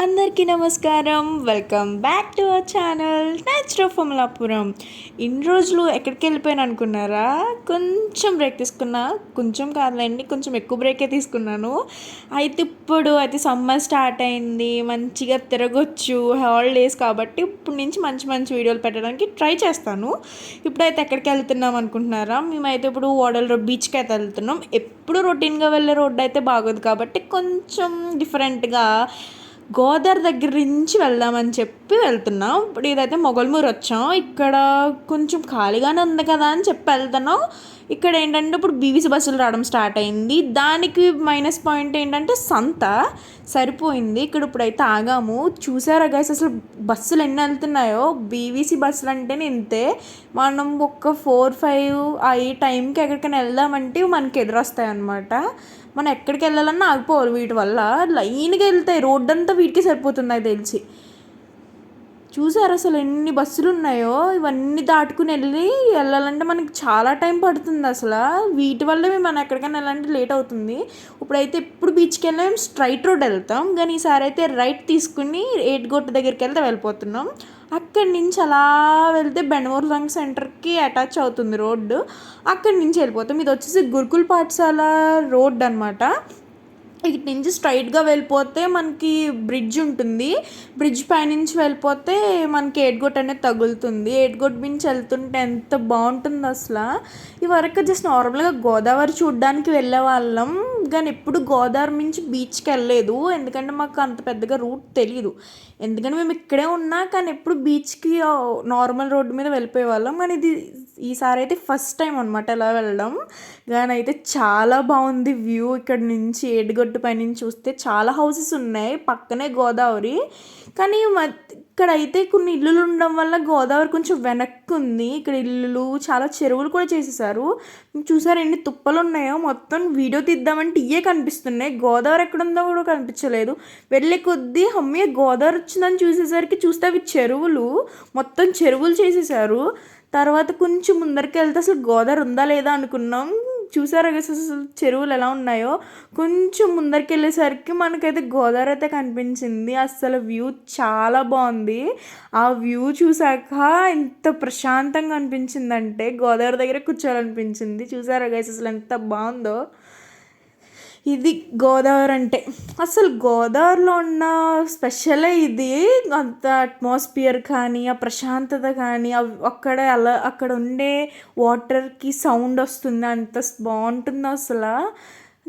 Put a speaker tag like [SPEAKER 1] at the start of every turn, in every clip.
[SPEAKER 1] అందరికీ నమస్కారం. Welcome back to our channel natural ఫమలాపురం. ఇన్ని రోజులు ఎక్కడికి వెళ్ళిపోయాను అనుకున్నారా? కొంచెం బ్రేక్ తీసుకున్నా. కొంచెం కాదులేండి, కొంచెం ఎక్కువ బ్రేకే తీసుకున్నాను. అయితే సమ్మర్ స్టార్ట్ అయింది, మంచిగా తిరగొచ్చు, హాలిడేస్ కాబట్టి ఇప్పుడు నుంచి మంచి మంచి వీడియోలు పెట్టడానికి ట్రై చేస్తాను. ఇప్పుడైతే ఎక్కడికి వెళ్తున్నాం అనుకుంటున్నారా? మేమైతే ఇప్పుడు ఓడల బీచ్కి అయితే వెళ్తున్నాం. ఎప్పుడు రొటీన్గా వెళ్ళే రోడ్డు అయితే బాగోదు కాబట్టి కొంచెం డిఫరెంట్గా గోదావరి దగ్గర నుంచి వెళ్దామని చెప్పి వెళ్తున్నాం. ఇప్పుడు ఇదైతే మొగల్మూరు వచ్చాం. ఇక్కడ కొంచెం ఖాళీగానే ఉంది కదా అని చెప్పి వెళ్తున్నాం. ఇక్కడ ఏంటంటే ఇప్పుడు బీవీసీ బస్సులు రావడం స్టార్ట్ అయింది. దానికి మైనస్ పాయింట్ ఏంటంటే సంత సరిపోయింది. ఇక్కడ ఇప్పుడైతే ఆగాము. చూసారా గైస్ అసలు బస్సులు ఎన్ని వెళ్తున్నాయో? బీవీసీ బస్సులు అంటేనే ఇంతే. మనం ఒక 4-5 ఈ టైంకి ఎక్కడికైనా వెళ్దామంటే మనకి ఎదురొస్తాయి అన్నమాట. మనం ఎక్కడికి వెళ్ళాలన్నా ఆగిపోవాలి. వీటి వల్ల లైన్గా వెళ్తాయి. రోడ్డు అంతా వీటికి సరిపోతుంది నాకు తెలిసి. చూసారు అసలు ఎన్ని బస్సులు ఉన్నాయో? ఇవన్నీ దాటుకుని వెళ్ళాలంటే మనకి చాలా టైం పడుతుంది. అసలు వీటి వల్ల మనం ఎక్కడికైనా వెళ్ళాలంటే లేట్ అవుతుంది. ఇప్పుడైతే ఎప్పుడు బీచ్కి వెళ్ళినా మేము స్ట్రైట్ రోడ్ వెళ్తాం, కానీ ఈసారి అయితే రైట్ తీసుకుని ఏటుగొట్టు దగ్గరికి వెళ్తే వెళ్ళిపోతున్నాం. అక్కడి నుంచి అలా వెళ్తే బెండమూరు రంగ్ సెంటర్కి అటాచ్ అవుతుంది రోడ్డు. అక్కడి నుంచి వెళ్ళిపోతాం. ఇది వచ్చేసి గురుకుల పాఠశాల రోడ్ అనమాట. ఇటు నుంచి స్ట్రైట్గా వెళ్ళిపోతే మనకి బ్రిడ్జ్ ఉంటుంది. బ్రిడ్జ్ పైనుంచి వెళ్ళిపోతే మనకి ఏటుగొట్టు అనేది తగులుతుంది. ఏటుగొట్టు నుంచి వెళ్తుంటే ఎంత బాగుంటుంది అసలు. ఇవరకు జస్ట్ నార్మల్గా గోదావరి చూడడానికి వెళ్ళే వాళ్ళం, కానీ ఎప్పుడు గోదావరి నుంచి బీచ్కి వెళ్ళలేదు. ఎందుకంటే మాకు అంత పెద్దగా రూట్ తెలియదు. ఎందుకంటే మేము ఇక్కడే ఉన్నా, కానీ ఎప్పుడు బీచ్కి నార్మల్ రోడ్డు మీద వెళ్ళిపోయే వాళ్ళం. కానీ ఈసారి అయితే ఫస్ట్ టైం అనమాట ఎలా వెళ్ళడం. కానీ అయితే చాలా బాగుంది వ్యూ. ఇక్కడ నుంచి ఏడుగొట్టు పైనుంచి చూస్తే చాలా హౌసెస్ ఉన్నాయి, పక్కనే గోదావరి. కానీ ఇక్కడైతే కొన్ని ఇల్లులు ఉండడం వల్ల గోదావరి కొంచెం వెనక్కి ఉంది. ఇక్కడ ఇల్లులు, చాలా చెరువులు కూడా చేసేసారు. చూసారు ఎన్ని తుప్పలు ఉన్నాయో? మొత్తం వీడియో తీద్దామంటే ఇవే కనిపిస్తున్నాయి. గోదావరి ఎక్కడుందో కూడా కనిపించలేదు. వెళ్ళే కొద్దీ అమ్మయ్య గోదావరి వచ్చిందని చూస్తే అవి చెరువులు, మొత్తం చెరువులు చేసేసారు. తర్వాత కొంచెం ముందరికి వెళ్తే అసలు గోదావరి ఉందా లేదా అనుకున్నాం. చూసారా అసలు చెరువులు ఎలా ఉన్నాయో? కొంచెం ముందరికి వెళ్ళేసరికి మనకైతే గోదావరి అయితే కనిపించింది. అసలు వ్యూ చాలా బాగుంది. ఆ వ్యూ చూసాక ఎంత ప్రశాంతంగా అనిపించిందంటే గోదావరి దగ్గర కూర్చోవాలనిపించింది. చూసారా గైస్ అసలు ఎంత బాగుందో? ఇది గోదావరి అంటే. అసలు గోదావరిలో ఉన్న స్పెషలే ఇది. అంత అట్మాస్ఫియర్ కానీ, ఆ ప్రశాంతత కానీ, అక్కడ ఉండే వాటర్కి సౌండ్ వస్తుంది, అంత బాగుంటుంది అసలు.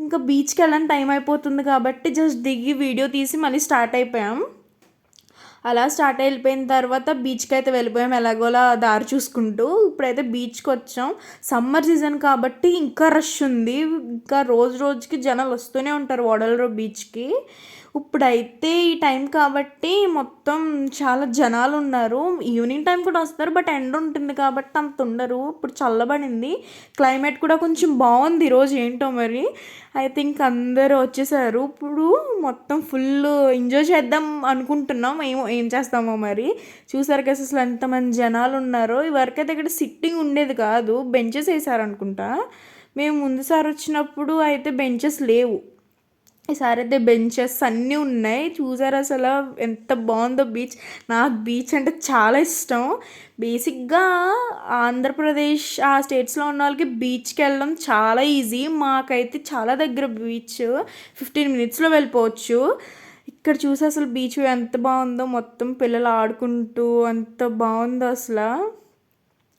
[SPEAKER 1] ఇంకా బీచ్కి వెళ్ళని టైం అయిపోతుంది కాబట్టి జస్ట్ దిగి వీడియో తీసి మళ్ళీ స్టార్ట్ అయిపోయాం. అలా స్టార్ట్ అయిపోయిన తర్వాత బీచ్కి అయితే వెళ్ళిపోయాం ఎలాగోలా దారి చూసుకుంటూ. ఇప్పుడైతే బీచ్కి వచ్చాం. సమ్మర్ సీజన్ కాబట్టి ఇంకా రష్ ఉంది. ఇంకా రోజుకి జనాలు వస్తూనే ఉంటారు వడలూరు బీచ్కి. ఇప్పుడైతే ఈ టైం కాబట్టి మొత్తం చాలా జనాలు ఉన్నారు. ఈవినింగ్ టైం కూడా వస్తారు, బట్ ఎండ ఉంటుంది కాబట్టి అంత ఉండరు. ఇప్పుడు చల్లబడింది, క్లైమేట్ కూడా కొంచెం బాగుంది ఈరోజు. ఏంటో మరి ఐ థింక్ అందరూ వచ్చేసారు. ఇప్పుడు మొత్తం ఫుల్ ఎంజాయ్ చేద్దాం అనుకుంటున్నాం. ఏం చేస్తామో మరి. చూసారు కదా అసలు ఎంతమంది జనాలు ఉన్నారో? ఇవరకైతే ఇక్కడ సిట్టింగ్ ఉండేది కాదు, బెంచెస్ వేసారనుకుంటా. మేము ముందుసారి వచ్చినప్పుడు అయితే బెంచెస్ లేవు. ఈసారి అయితే బెంచెస్ అన్నీ ఉన్నాయి. చూసారు అసలు ఎంత బాగుందో బీచ్. నాకు బీచ్ అంటే చాలా ఇష్టం. బేసిక్గా ఆంధ్రప్రదేశ్ ఆ స్టేట్స్లో ఉన్న వాళ్ళకి బీచ్కి వెళ్ళడం చాలా ఈజీ. మాకైతే చాలా దగ్గర బీచ్, 15 మినిట్స్లో వెళ్ళిపోవచ్చు. ఇక్కడ చూసి అసలు బీచ్ ఎంత బాగుందో, మొత్తం పిల్లలు ఆడుకుంటూ అంత బాగుందో అసలు.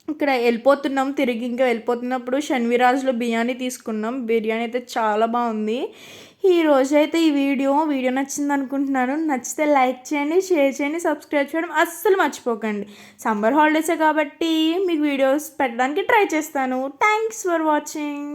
[SPEAKER 1] ఇక్కడ వెళ్ళిపోతున్నాం, తిరిగి ఇంకా వెళ్ళిపోతున్నప్పుడు షన్విరాజ్లో బిర్యానీ తీసుకున్నాం. బిర్యానీ అయితే చాలా బాగుంది. ఈరోజైతే ఈ వీడియో నచ్చింది అనుకుంటున్నాను. నచ్చితే లైక్ చేయండి, షేర్ చేయండి, సబ్స్క్రైబ్ చేయడం అస్సలు మర్చిపోకండి. సమ్మర్ హాలిడేసే కాబట్టి మీకు వీడియోస్ పెట్టడానికి ట్రై చేస్తాను. Thanks for watching.